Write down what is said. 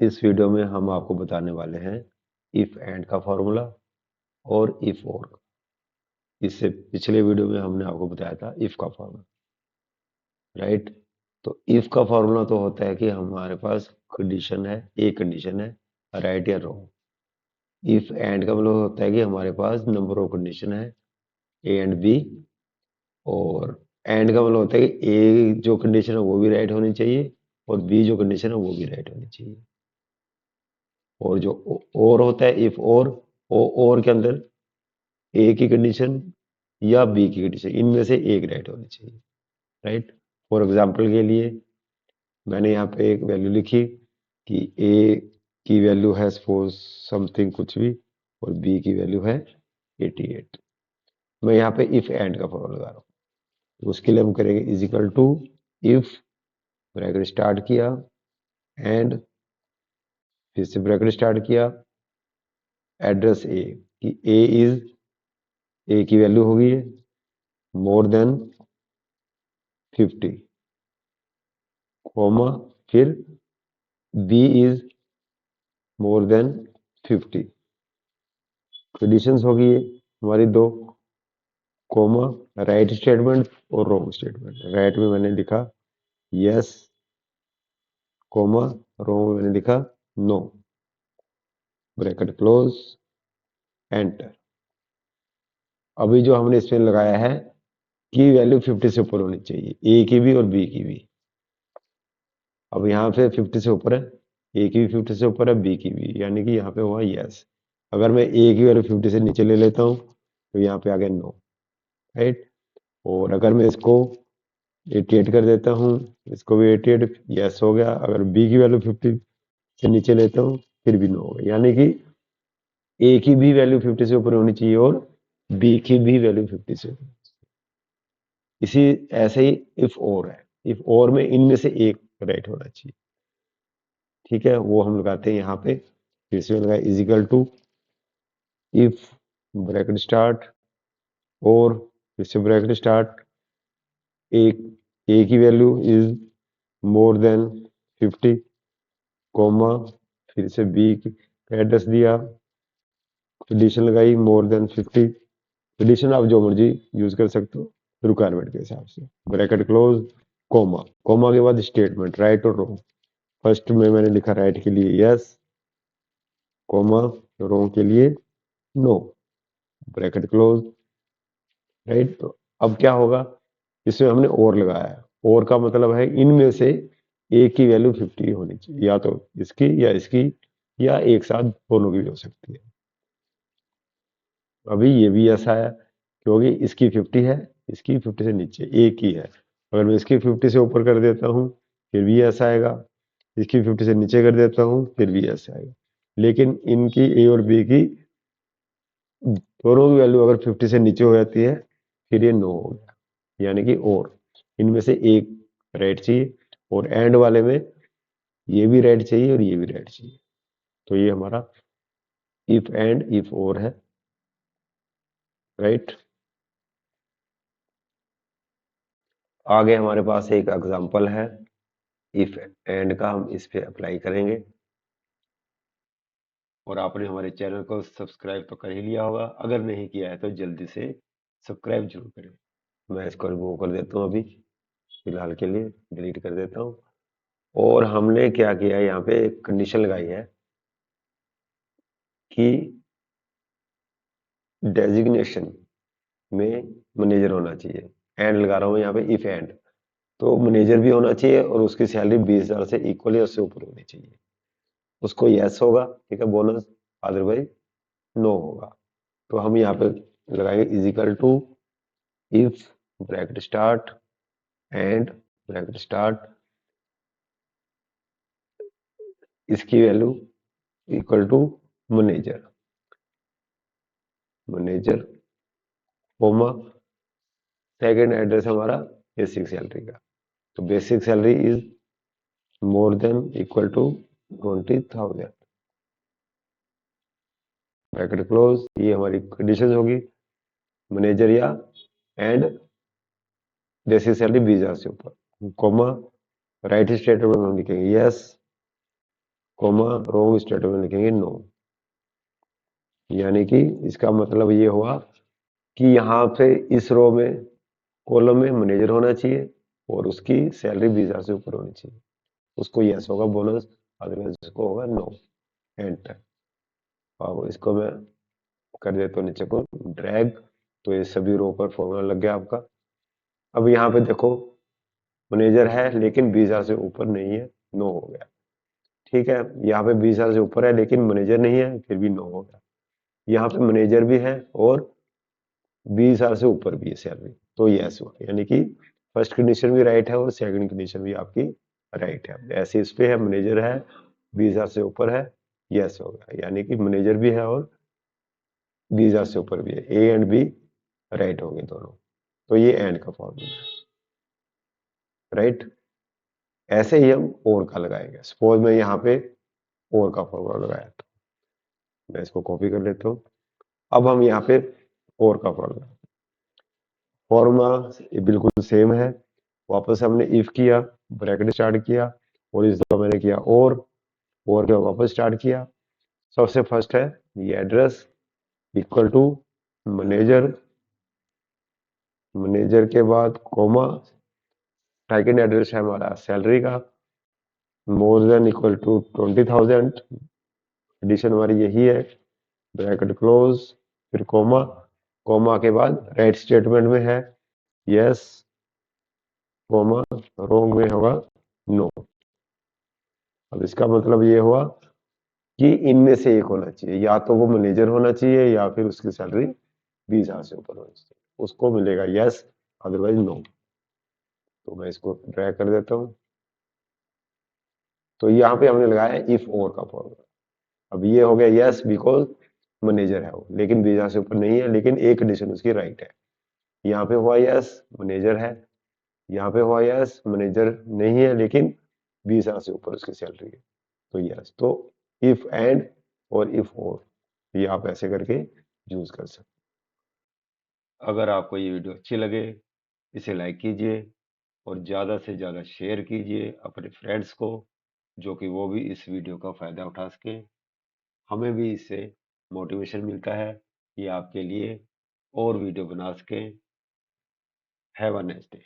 इस वीडियो में हम आपको बताने वाले हैं इफ एंड का फॉर्मूला और इफ और का। इससे पिछले वीडियो में हमने आपको बताया था इफ का फॉर्मूला, राइट। तो इफ का फॉर्मूला तो होता है कि हमारे पास कंडीशन है, एक कंडीशन है, राइट या रॉन्ग। इफ एंड का मतलब होता है कि हमारे पास नंबर ऑफ कंडीशन है, ए एंड बी। और एंड का मतलब होता है कि ए जो कंडीशन है वो भी राइट होनी चाहिए और बी जो कंडीशन है वो भी राइट होनी चाहिए। और जो और होता है इफ और के अंदर ए की कंडीशन या बी की कंडीशन, इनमें से एक राइट होनी चाहिए, राइट। फॉर एग्जांपल के लिए मैंने यहाँ पे एक वैल्यू लिखी कि ए की वैल्यू है सपोज समथिंग कुछ भी और बी की वैल्यू है 88। मैं यहाँ पे इफ एंड का फॉर्मूला लगा रहा हूँ। तो उसके लिए हम करेंगे is equal to if, bracket start किया, एंड फिर से ब्रैकेट स्टार्ट किया, एड्रेस ए कि ए की वैल्यू होगी मोर देन 50, कॉमा, फिर B is more than 50। Conditions होगी ये हमारी दो, कॉमा, राइट स्टेटमेंट और रॉन्ग स्टेटमेंट। राइट में मैंने लिखा यस, कॉमा, रॉन्ग में मैंने लिखा नो, ब्रैकेट क्लोज, एंटर। अभी जो हमने इसमें लगाया है की वैल्यू 50 से ऊपर होनी चाहिए, ए की भी और बी की भी। अब यहाँ पे 50 से ऊपर है, ए की भी 50 से ऊपर है, बी की भी, यानी कि यहाँ पे हुआ यस। अगर मैं ए की वैल्यू 50 से नीचे ले लेता हूँ तो यहाँ पे आ गया नो, राइट। और अगर मैं इसको 88 कर देता हूँ, इसको भी 88, यस हो गया। अगर बी की वैल्यू 50 से नीचे लेता हूँ फिर भी नो हो गया, यानी कि ए की भी वैल्यू 50 से ऊपर होनी चाहिए और बी की भी वैल्यू 50 से। इसी ऐसे ही इफ और है, इफ और में इनमें से एक राइट होना चाहिए, ठीक है। वो हम लगाते हैं यहाँ पे, फिर से लगाए is equal to if, bracket start, और फिर से ब्रैकेट स्टार्ट, ए की value is more than 50, comma, फिर से बी का एड्रेस दिया, कंडीशन लगाई मोर देन 50। कंडीशन आप जो मर्जी यूज कर सकते हो रिक्वायरमेंट के हिसाब से, ब्रैकेट क्लोज, कॉमा, कॉमा के बाद स्टेटमेंट राइट और रॉन्ग। फर्स्ट में मैंने लिखा राइट के लिए यस, कॉमा, रॉन्ग के लिए नो, ब्रैकेट क्लोज, राइट। तो अब क्या होगा, इसमें हमने और लगाया है, और का मतलब है इनमें से एक की वैल्यू 50 होनी चाहिए, या तो इसकी या एक साथ दोनों की भी हो सकती है। अभी ये भी ऐसा है क्योंकि इसकी 50 है, इसकी 50 से नीचे एक ही है। अगर मैं इसकी 50 से ऊपर कर देता हूँ फिर भी ऐसा आएगा, इसकी 50 से नीचे कर देता हूँ फिर भी ऐसा आएगा। लेकिन इनकी ए और बी की दोनों की वैल्यू अगर 50 से नीचे हो जाती है फिर ये नो हो गया, यानी कि और इनमें से एक राइट चाहिए। और एंड वाले में ये भी राइट चाहिए और ये भी राइट चाहिए। तो ये हमारा इफ एंड इफ और है, राइट। आगे हमारे पास एक एग्जांपल है इफ एंड का, हम इस पे अप्लाई करेंगे। और आपने हमारे चैनल को सब्सक्राइब तो कर ही लिया होगा, अगर नहीं किया है तो जल्दी से सब्सक्राइब जरूर करें। मैं इसको रिमूव कर देता हूँ, अभी फिलहाल के लिए डिलीट कर देता हूँ। और हमने क्या किया है, यहाँ पे एक कंडीशन लगाई है कि डेजिग्नेशन में मैनेजर होना चाहिए। एंड लगा रहा हूँ यहाँ पे इफ एंड, तो मैनेजर भी होना चाहिए और उसकी सैलरी 20,000 से इक्वल या उससे ऊपर होनी चाहिए। उसको यस होगा, ठीक है, बोनस, अदरवाइज नो होगा। तो हम यहाँ पे लगाएंगे is equal to if, bracket start, and, bracket start, इसकी value equal to manager, manager, comma, second address हमारा बेसिक सैलरी का। तो basic salary is more than equal to 20,000, bracket close. ये हमारी कंडीशन होगी, मैनेजर या एंड बेसिक सैलरी 20,000 से ऊपर, कोमा, राइट स्टेटमेंट में हम लिखेंगे यस, कोमा रॉन्ग स्टेटमेंट में लिखेंगे नो। यानी कि इसका मतलब ये हुआ कि यहाँ पे इस रो में कॉलम में मैनेजर होना चाहिए और उसकी सैलरी 20,000 से ऊपर होनी चाहिए, उसको यस होगा बोनस, अदरवाइज उसको होगा नो। एंटर। अब इसको मैं कर देता हूँ नीचे को ड्रैग, तो ये सभी रो पर फॉर्मूला लग गया आपका। अब यहाँ पे देखो मैनेजर है लेकिन 20,000 से ऊपर नहीं है, नो हो गया। ठीक है, यहाँ पे 20,000 से ऊपर है लेकिन मैनेजर नहीं है, फिर भी नो हो गया। यहाँ पे मैनेजर भी है और 20,000 से ऊपर भी है सैलरी, तो यस हुआ। यानी कि फर्स्ट कंडीशन भी राइट है और सेकंड कंडीशन भी आपकी राइट है। ऐसे इस पे है मैनेजर है 20,000 से ऊपर है, यस हो गया। यानी कि मैनेजर भी है और 20,000 से ऊपर भी है, ए एंड बी राइट हो गए दोनों। तो ये एंड का फॉर्मूला है, राइट। ऐसे ही हम और का लगाएंगे। सपोज मैं यहाँ पे और का फॉर्मूला लगाया, तो मैं इसको कॉपी कर लेता हूँ। अब हम यहाँ पे और का फॉर्मूला बिल्कुल सेम है। वापस हमने इफ किया, ब्रैकेट स्टार्ट किया, और इस दफा मैंने किया और के वापस स्टार्ट किया। सबसे फर्स्ट है ये address equal to manager, manager के बाद कोमा, सेकंड एड्रेस है हमारा सैलरी का, more than equal to 20,000, addition हमारी यही है, ब्रैकेट क्लोज, फिर कोमा, कोमा के बाद राइट स्टेटमेंट में है यस, कोमा, रोंग में होगा नो। अब इसका मतलब ये हुआ कि इनमें से एक होना चाहिए, या तो वो मैनेजर होना चाहिए या फिर उसकी सैलरी 20,000 से ऊपर होनी चाहिए, उसको मिलेगा यस, अदरवाइज नो। तो मैं इसको ड्रैग कर देता हूँ। तो यहाँ पे हमने लगाया इफ और का फॉर्मूला। अब ये हो गया यस बिकॉज मैनेजर है वो, लेकिन 20,000 से ऊपर नहीं है, लेकिन एक कंडीशन उसकी राइट है। यहाँ पे हुआ यस मैनेजर है, यहाँ पे हुआ यस मैनेजर नहीं है लेकिन 20,000 से ऊपर उसकी सैलरी है, तो यस। तो इफ एंड और इफ और, ये आप ऐसे करके यूज कर सकते। अगर आपको ये वीडियो अच्छी लगे, इसे लाइक कीजिए और ज़्यादा से ज़्यादा शेयर कीजिए अपने फ्रेंड्स को, जो कि वो भी इस वीडियो का फ़ायदा उठा सके। हमें भी इससे मोटिवेशन मिलता है कि आपके लिए और वीडियो बना सकें। Have a nice day.